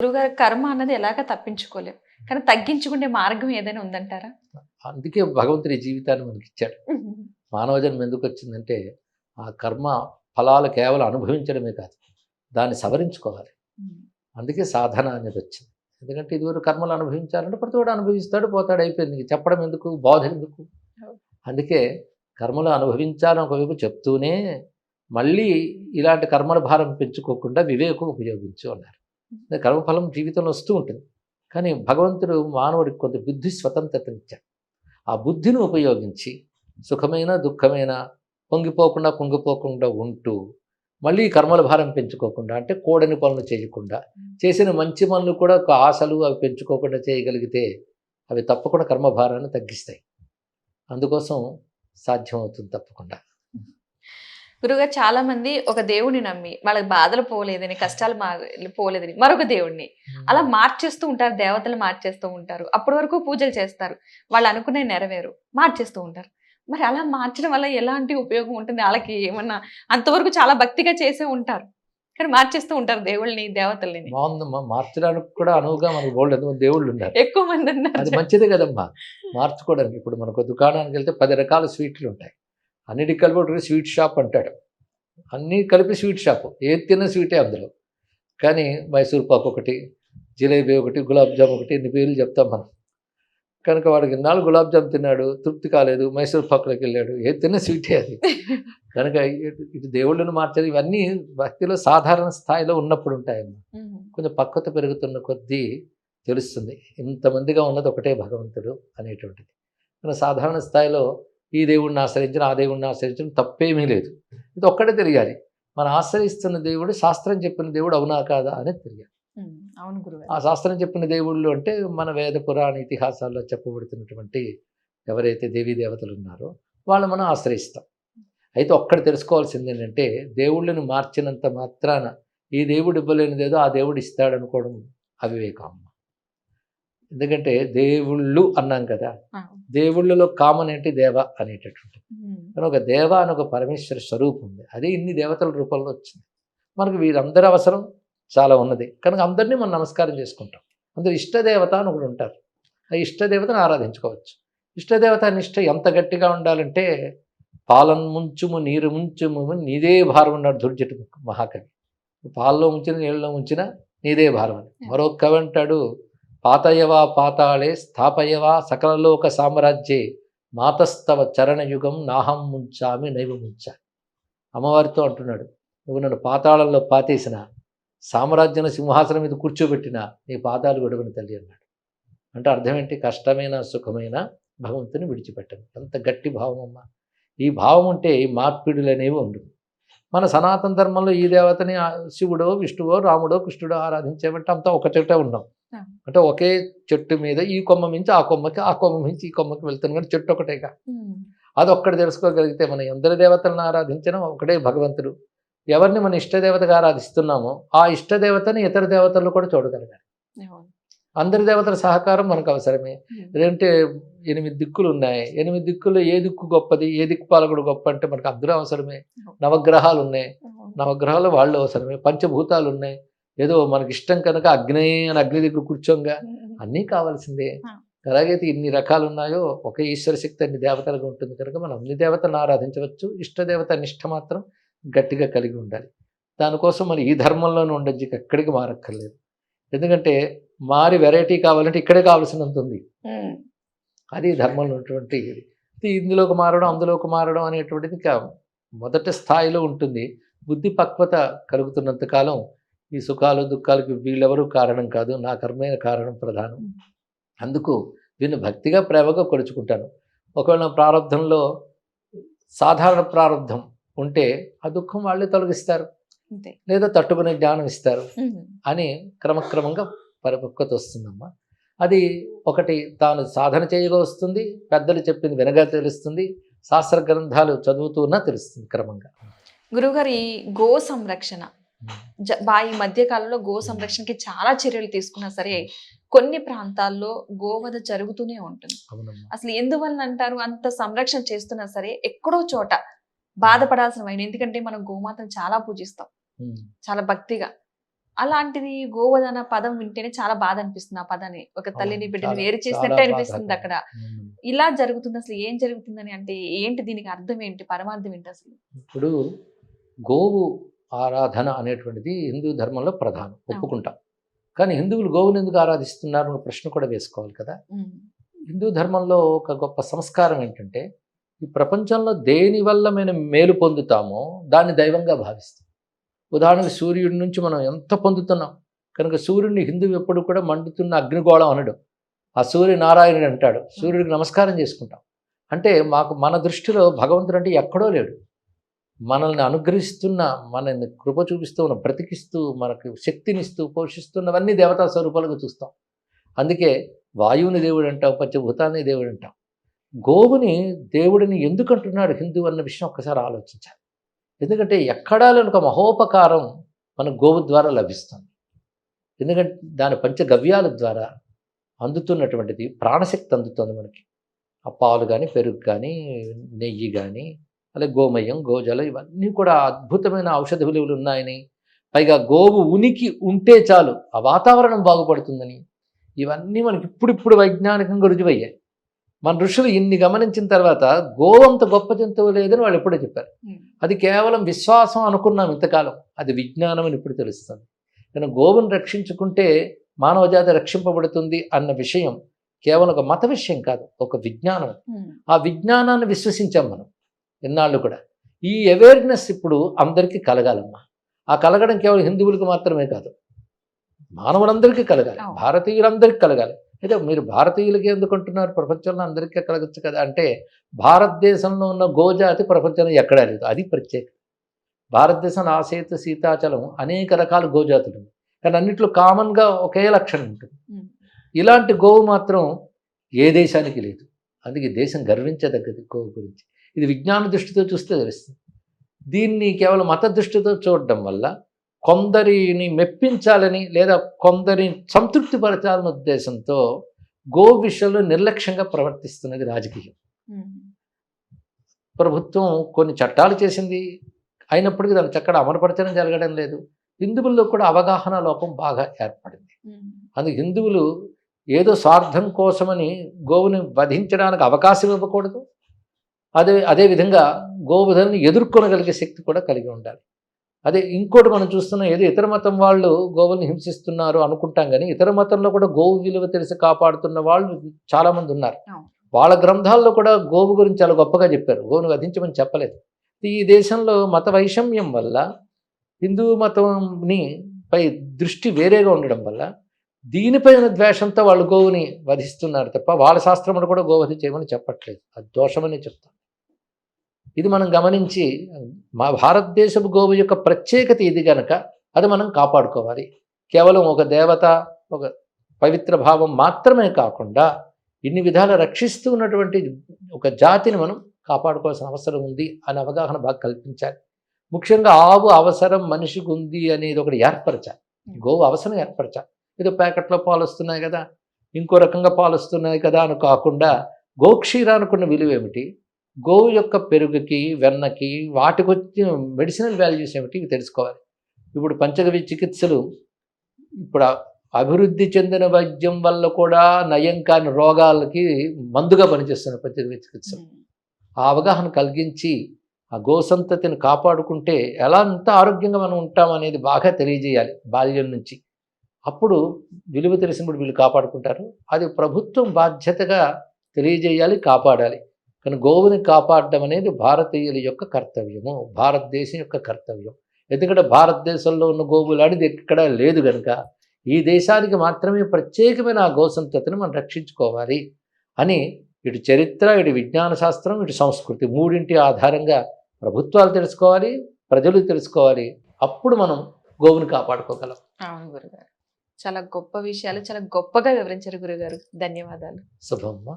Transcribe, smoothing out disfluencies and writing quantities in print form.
గురువుగారు కర్మ అన్నది ఎలాగ తప్పించుకోలేం. కానీ తగ్గించుకునే మార్గం ఏదైనా ఉందంటారా? అందుకే భగవంతుడు ఈ జీవితాన్ని మనకిచ్చాడు. హుహు. మానవ జన్మ ఎందుకొచ్చిందంటే, ఆ కర్మ ఫలాలు కేవలం అనుభవించడమే కాదు, దాన్ని సవరించుకోవాలి. హ్మ్. అందుకే సాధన అనేదొచ్చింది. ఎందుకంటే ఇదివరకు కర్మలు అనుభవించాలంటే ప్రతివాడు అనుభవిస్తాడు, పోతాడు, అయిపోయింది. ఇంక చెప్పడం ఎందుకు? బోధ ఎందుకు? అవును. అందుకే కర్మలు అనుభవించాలని ఒకవైపు చెప్తూనే, మళ్ళీ ఇలాంటి కర్మల భారం పెంచుకోకుండా వివేకం ఉపయోగించు అన్నారు. కర్మఫలం జీవితంలో వస్తూ ఉంటుంది. కానీ భగవంతుడు మానవుడికి కొంత బుద్ధి స్వతంత్రతనిచ్చాడు. ఆ బుద్ధిని ఉపయోగించి సుఖమైన, దుఃఖమైన పొంగిపోకుండా, కుంగిపోకుండా ఉంటూ, మళ్ళీ కర్మల భారం పెంచుకోకుండా, అంటే కూడని పనులు చేయకుండా, చేసిన మంచి పనులు కూడా ఒక ఆశలు అవి పెంచుకోకుండా చేయగలిగితే అవి తప్పకుండా కర్మభారాన్ని తగ్గిస్తాయి. అందుకోసం సాధ్యమవుతుంది తప్పకుండా. గురువుగారు చాలా మంది ఒక దేవుడిని నమ్మి వాళ్ళకి బాధలు పోలేదని, కష్టాలు పోలేదని మరొక దేవుడిని అలా మార్చేస్తూ ఉంటారు. దేవతలు మార్చేస్తూ ఉంటారు. అప్పటి వరకు పూజలు చేస్తారు. వాళ్ళు అనుకునే నెరవేరు మార్చేస్తూ ఉంటారు. మరి అలా మార్చడం వల్ల ఎలాంటి ఉపయోగం ఉంటుంది? వాళ్ళకి ఏమన్నా అంతవరకు చాలా భక్తిగా చేసే ఉంటారు. కానీ మార్చేస్తూ ఉంటారు దేవుళ్ళని, దేవతల్ని. బాగుందమ్మా, మార్చడానికి కూడా అనువుగా మనకు బోల్డెంతమంది దేవుళ్ళు ఉన్నారు. ఎక్కువ మంది అది ఉన్నారు. మంచిదే కదమ్మా, మార్చుకోవడానికి. ఇప్పుడు మనకు దుకాణానికి వెళ్తే 10 రకాల స్వీట్లు ఉంటాయి. అన్నిటికి కలిపి ఒకటి స్వీట్ షాప్ అంటాడు. అన్నీ కలిపి స్వీట్ షాపు, ఏది తిన్న స్వీటే అందులో. కానీ మైసూర్ పాకు ఒకటి, జిలేబీ ఒకటి, గులాబ్ జామ్ ఒకటి, ఇన్ని పేర్లు చెప్తాం మనం. కనుక వాడికి ఇన్నాళ్ళు గులాబ్ జామ్ తిన్నాడు, తృప్తి కాలేదు, మైసూర్ పాకులోకి వెళ్ళాడు, ఏది తిన్న స్వీటే అది. కనుక ఇటు దేవుళ్ళను మార్చేది ఇవన్నీ భక్తిలో సాధారణ స్థాయిలో ఉన్నప్పుడు ఉంటాయమ్మా. కొంచెం పక్వత పెరుగుతున్న కొద్దీ తెలుస్తుంది, ఇంతమందిగా ఉన్నది ఒకటే భగవంతుడు అనేటువంటిది. మన సాధారణ స్థాయిలో ఈ దేవుడిని ఆశ్రయించిన, ఆ దేవుడిని ఆశ్రయించడం తప్పేమీ లేదు. ఇది ఒక్కటే తెలియాలి, మనం ఆశ్రయిస్తున్న దేవుడు శాస్త్రం చెప్పిన దేవుడు అవునా కాదా అనేది తెలియాలి. అవును గురుగారు. ఆ శాస్త్రం చెప్పిన దేవుళ్ళు అంటే మన వేద పురాణ ఇతిహాసాల్లో చెప్పబడుతున్నటువంటి ఎవరైతే దేవీ దేవతలు ఉన్నారో వాళ్ళు మనం ఆశ్రయిస్తాం. అయితే ఒక్కటి తెలుసుకోవాల్సింది ఏంటంటే, దేవుళ్ళని మార్చినంత మాత్రాన ఈ దేవుడు ఇవ్వలేనిదేదో ఆ దేవుడు ఇస్తాడనుకోవడం అవివేకం. ఎందుకంటే దేవుళ్ళు అన్నాం కదా, దేవుళ్ళలో కామన్ ఏంటి? దేవ అనేటటువంటి. కానీ ఒక దేవ అని ఒక పరమేశ్వర స్వరూపం ఉంది, అది ఇన్ని దేవతల రూపంలో వచ్చింది. మనకు వీరందరి అవసరం చాలా ఉన్నది కనుక అందరినీ మనం నమస్కారం చేసుకుంటాం. అందరూ ఇష్టదేవత అని ఒకడు ఉంటారు, ఆ ఇష్టదేవతను ఆరాధించుకోవచ్చు. ఇష్టదేవత నిష్ట ఎంత గట్టిగా ఉండాలంటే, పాలన్ ముంచుము నీరు ముంచుము నీదే భారం అన్నాడు దుర్జటి మహాకవి. పాలలో ముంచిన నీళ్ళలో ముంచిన నీదే భారం అని. మరో కవి అంటాడు, పాతయవా పాతాళే స్థాపయవా సకలలోక సామ్రాజ్యే మాతస్తవ చరణయుగం నాహం ముంచామి నైవ ముంచా. అమ్మవారితో అంటున్నాడు, నువ్వు నన్ను పాతాళంలో పాతేసిన, సామ్రాజ్యం సింహాసనం మీద కూర్చోబెట్టిన, నీ పాదాలు విడవని తల్లి అన్నాడు. అంటే అర్థం ఏంటి? కష్టమైన సుఖమైన భగవంతుని విడిచిపెట్టను. ఎంత గట్టి భావం అమ్మా. ఈ భావం ఉంటే మార్పిడులు అనేవి ఉండవు. మన సనాతన ధర్మంలో ఈ దేవతని శివుడో విష్ణువో రాముడో కృష్ణుడో ఆరాధించేమంటే అంతా ఒక చెట్టే ఉన్నాం. అంటే ఒకే చెట్టు మీద ఈ కొమ్మ మించి ఆ కొమ్మకి, ఆ కొమ్మ మించి ఈ కొమ్మకి వెళ్తాను, కానీ చెట్టు ఒకటేగా. అదొక్కటి తెలుసుకోగలిగితే మనం ఎందరి దేవతలను ఆరాధించినా ఒకటే భగవంతుడు. ఎవరిని మన ఇష్టదేవతగా ఆరాధిస్తున్నామో ఆ ఇష్టదేవతని ఇతర దేవతలు కూడా చూడగలగాలి. అందరి దేవతల సహకారం మనకు అవసరమే. లేదంటే 8 దిక్కులు ఉన్నాయి, 8 దిక్కుల్లో ఏ దిక్కు గొప్పది, ఏ దిక్కుపాలకుడు గొప్ప అంటే మనకు అందరూ అవసరమే. నవగ్రహాలు ఉన్నాయి, నవగ్రహాలు వాళ్ళు అవసరమే. పంచభూతాలు ఉన్నాయి, ఏదో మనకి ఇష్టం కనుక అగ్ని అని అగ్ని దగ్గర కూర్చోంగా, అన్నీ కావాల్సిందే. ఎలాగైతే ఇన్ని రకాలు ఉన్నాయో ఒక ఈశ్వర శక్తి అన్ని దేవతలుగా ఉంటుంది కనుక మనం అన్ని దేవతలను ఆరాధించవచ్చు. ఇష్టదేవత నిష్ట మాత్రం గట్టిగా కలిగి ఉండాలి. దానికోసం మనం ఈ ధర్మంలోనే ఉండొచ్చు, ఎక్కడికి మారక్కర్లేదు. ఎందుకంటే మారి వెరైటీ కావాలంటే ఇక్కడే కావాల్సినంత ఉంది. అది ధర్మంలో ఉన్నటువంటి ఇది. ఇందులోకి మారడం అందులోకి మారడం అనేటువంటిది ఇంకా మొదటి స్థాయిలో ఉంటుంది. బుద్ధి పక్వత కలుగుతున్నంత కాలం ఈ సుఖాలు దుఃఖాలకు వీళ్ళెవరూ కారణం కాదు, నా కర్మైన కారణం ప్రధానం. అందుకు దీన్ని భక్తిగా ప్రేమగా కొలుచుకుంటాను. ఒకవేళ నా ప్రారంధంలో సాధారణ ప్రారంధం ఉంటే ఆ దుఃఖం వాళ్ళే తొలగిస్తారు, లేదా తట్టుకునే జ్ఞానం ఇస్తారు అని క్రమక్రమంగా పరిపక్వత వస్తుందమ్మా. అది ఒకటి తాను సాధన చేయగా వస్తుంది, పెద్దలు చెప్పింది వినగా తెలుస్తుంది, శాస్త్ర గ్రంథాలు చదువుతున్నా తెలుస్తుంది క్రమంగా. గురువుగారు, ఈ గో సంరక్షణ ఈ మధ్య కాలంలో గో సంరక్షణకి చాలా చర్యలు తీసుకున్నా సరే కొన్ని ప్రాంతాల్లో గోవధ జరుగుతూనే ఉంటుంది. అసలు ఎందువల్ల అంటారు? అంత సంరక్షణ చేస్తున్నా సరే ఎక్కడో చోట బాధపడాల్సిన వైన, ఎందుకంటే మనం గోమాతను చాలా పూజిస్తాం, చాలా భక్తిగా. అలాంటిది గోవధన పదం వింటేనే చాలా బాధ అనిపిస్తుంది. ఆ పదాన్ని ఒక తల్లిని అవును, బిడ్డని చాలా వేరు చాలా చేసినట్టే అనిపిస్తుంది బాధాకరం. అక్కడ. ఉమ్. ఇలా జరుగుతుంది, అసలు ఏం జరుగుతుందని అంటే ఏంటి, దీనికి అర్థం ఏంటి, పరమార్థం ఏంటి అసలు? ఇప్పుడు గోవు ఆరాధన అనేటువంటిది హిందూ ధర్మంలో ప్రధానం, ఒప్పుకుంటాం. కానీ హిందువులు గోవుని ఎందుకు ఆరాధిస్తున్నారు అనే ప్రశ్న కూడా వేసుకోవాలి కదా. ఉమ్, హిందూ ధర్మంలో ఒక గొప్ప సంస్కారం ఏంటంటే, ఈ ప్రపంచంలో దేని వల్ల మనం మేలు పొందుతామో దాన్ని దైవంగా భావిస్తాం. ఉదాహరణకు సూర్యుడి నుంచి మనం ఎంత పొందుతున్నాం, కనుక సూర్యుడిని హిందువు ఎప్పుడు కూడా మండుతున్న అగ్నిగోళం అనడు, ఆ సూర్యనారాయణుడు అంటాడు. సూర్యుడికి నమస్కారం చేసుకుంటాం. అంటే మాకు మన దృష్టిలో భగవంతుడు అంటే ఎక్కడో లేడు, మనల్ని అనుగ్రహిస్తున్న, మనల్ని కృప చూపిస్తూ ఉన్న, బ్రతికిస్తూ మనకు శక్తినిస్తూ పోషిస్తున్నవన్నీ దేవతా స్వరూపాలుగా చూస్తాం. అందుకే వాయువుని దేవుడు అంటాం, పంచభూతాన్ని దేవుడు అంటాం. గోవుని దేవుడిని ఎందుకు అంటున్నాడు హిందూ అన్న విషయం ఒక్కసారి ఆలోచించాలి. ఎందుకంటే ఎక్కడా లేని ఒక మహోపకారం మన గోవు ద్వారా లభిస్తుంది. ఎందుకంటే దాని పంచగవ్యాల ద్వారా అందుతున్నటువంటిది ప్రాణశక్తి అందుతుంది మనకి. ఆ పాలు కానీ, పెరుగు కానీ, నెయ్యి కానీ, అలాగే గోమయం, గోజల, ఇవన్నీ కూడా అద్భుతమైన ఔషధ విలువలు ఉన్నాయని, పైగా గోవు ఉనికి ఉంటే చాలు ఆ వాతావరణం బాగుపడుతుందని, ఇవన్నీ మనకి ఇప్పుడిప్పుడు వైజ్ఞానికంగా రుజువయ్యాయి. మన ఋషులు ఇన్ని గమనించిన తర్వాత గోవు అంత గొప్ప జంతువు లేదని వాళ్ళు ఎప్పుడో చెప్పారు. అది కేవలం విశ్వాసం అనుకున్నాం ఇంతకాలం, అది విజ్ఞానం అని ఇప్పుడు తెలుస్తుంది. కానీ గోవును రక్షించుకుంటే మానవజాతి రక్షింపబడుతుంది అన్న విషయం కేవలం ఒక మత విషయం కాదు, ఒక విజ్ఞానం. ఆ విజ్ఞానాన్ని విశ్వసించాం మనం ఎన్నాళ్ళు కూడా. ఈ అవేర్నెస్ ఇప్పుడు అందరికీ కలగాలమ్మా. ఆ కలగడం కేవలం హిందువులకు మాత్రమే కాదు, మానవులందరికీ కలగాలి, భారతీయులందరికీ కలగాలి. అయితే మీరు భారతీయులకి ఎందుకు అంటున్నారు, ప్రపంచంలో అందరికీ కలగచ్చు కదా అంటే, భారతదేశంలో ఉన్న గోజాతి ప్రపంచంలో ఎక్కడా లేదు, అది ప్రత్యేకత. భారతదేశంలో ఆసేతు, సీతాచలం అనేక రకాల గోజాతులు ఉన్నాయి, కానీ అన్నింటిలో కామన్గా ఒకే లక్షణం ఉంటుంది. ఇలాంటి గోవు మాత్రం ఏ దేశానికి లేదు. అందుకే దేశం గర్వించదగ్గది గోవు గురించి. ఇది విజ్ఞాన దృష్టితో చూస్తే తెలుస్తుంది. దీన్ని కేవలం మత దృష్టితో చూడడం వల్ల కొందరిని మెప్పించాలని లేదా కొందరిని సంతృప్తిపరచాలనే ఉద్దేశంతో గోవు విషయంలో నిర్లక్ష్యంగా ప్రవర్తిస్తున్నది రాజకీయం. ప్రభుత్వం కొన్ని చట్టాలు చేసింది, అయినప్పటికీ దాన్ని చక్కగా అమలుపరచడం జరగడం లేదు. హిందువుల్లో కూడా అవగాహన లోపం బాగా ఏర్పడింది. అందుకు హిందువులు ఏదో స్వార్థం కోసమని గోవుని వధించడానికి అవకాశం ఇవ్వకూడదు. అదేవిధంగా గోవుధని ఎదుర్కొనగలిగే శక్తి కూడా కలిగి ఉండాలి. అదే ఇంకోటి మనం చూస్తున్నాం, ఏదో ఇతర మతం వాళ్ళు గోవుల్ని హింసిస్తున్నారు అనుకుంటాం, కానీ ఇతర మతంలో కూడా గోవు విలువ తెలిసి కాపాడుతున్న వాళ్ళు చాలామంది ఉన్నారు. వాళ్ళ గ్రంథాల్లో కూడా గోవు గురించి చాలా గొప్పగా చెప్పారు, గోవును వధించమని చెప్పలేదు. ఈ దేశంలో మత వైషమ్యం వల్ల, హిందూ మతంని పై దృష్టి వేరేగా ఉండడం వల్ల దీనిపైన ద్వేషంతో వాళ్ళు గోవుని వధిస్తున్నారు తప్ప వాళ్ళ శాస్త్రములు కూడా గోవధ చేయమని చెప్పట్లేదు, అది దోషమని చెప్తాం. ఇది మనం గమనించి మా భారతదేశపు గోవు యొక్క ప్రత్యేకత ఇది కనుక అది మనం కాపాడుకోవాలి. కేవలం ఒక దేవత, ఒక పవిత్ర భావం మాత్రమే కాకుండా ఇన్ని విధాలు రక్షిస్తూ ఉన్నటువంటి ఒక జాతిని మనం కాపాడుకోవాల్సిన అవసరం ఉంది అనే అవగాహన బాగా కల్పించాలి. ముఖ్యంగా ఆవు అవసరం మనిషికి ఉంది అనేది ఒకటి ఏర్పరచాలి, గోవు అవసరం ఏర్పరచాలి. ఏదో ప్యాకెట్లో పాలు వస్తున్నాయి కదా, ఇంకో రకంగా పాలు వస్తున్నాయి కదా అని కాకుండా గోక్షీరానుకున్న విలువ ఏమిటి, గోవు యొక్క పెరుగుకి, వెన్నకి, వాటికి వచ్చిన మెడిసినల్ వాల్యూస్ ఏమిటి ఇవి తెలుసుకోవాలి. ఇప్పుడు పంచగవ్య చికిత్సలు ఇప్పుడు అభివృద్ధి చెందిన వైద్యం వల్ల కూడా నయం కాని రోగాలకి మందుగా పనిచేస్తున్న పంచగవ్య చికిత్సలు. ఆ అవగాహన కలిగించి ఆ గోసంతతిని కాపాడుకుంటే ఎలా అంత ఆరోగ్యంగా మనం ఉంటాం అనేది బాగా తెలియజేయాలి బాల్యం నుంచి. అప్పుడు విలువ తెలిసినప్పుడు వీళ్ళు కాపాడుకుంటారు. అది ప్రభుత్వం బాధ్యతగా తెలియజేయాలి, కాపాడాలి. కానీ గోవుని కాపాడడం అనేది భారతీయుల యొక్క కర్తవ్యము, భారతదేశం యొక్క కర్తవ్యం. ఎందుకంటే భారతదేశంలో ఉన్న గోవులు అనేది ఎక్కడా లేదు కనుక ఈ దేశానికి మాత్రమే ప్రత్యేకమైన ఆ గోసంతతిని మనం రక్షించుకోవాలి అని ఇటు చరిత్ర, ఇటు విజ్ఞాన శాస్త్రం, ఇటు సంస్కృతి మూడింటి ఆధారంగా ప్రభుత్వాలు తెలుసుకోవాలి, ప్రజలు తెలుసుకోవాలి. అప్పుడు మనం గోవుని కాపాడుకోగలం. అవును గురుగారు, చాలా గొప్ప విషయాలు చాలా గొప్పగా వివరించారు గురుగారు. ధన్యవాదాలు. శుభమ్మ.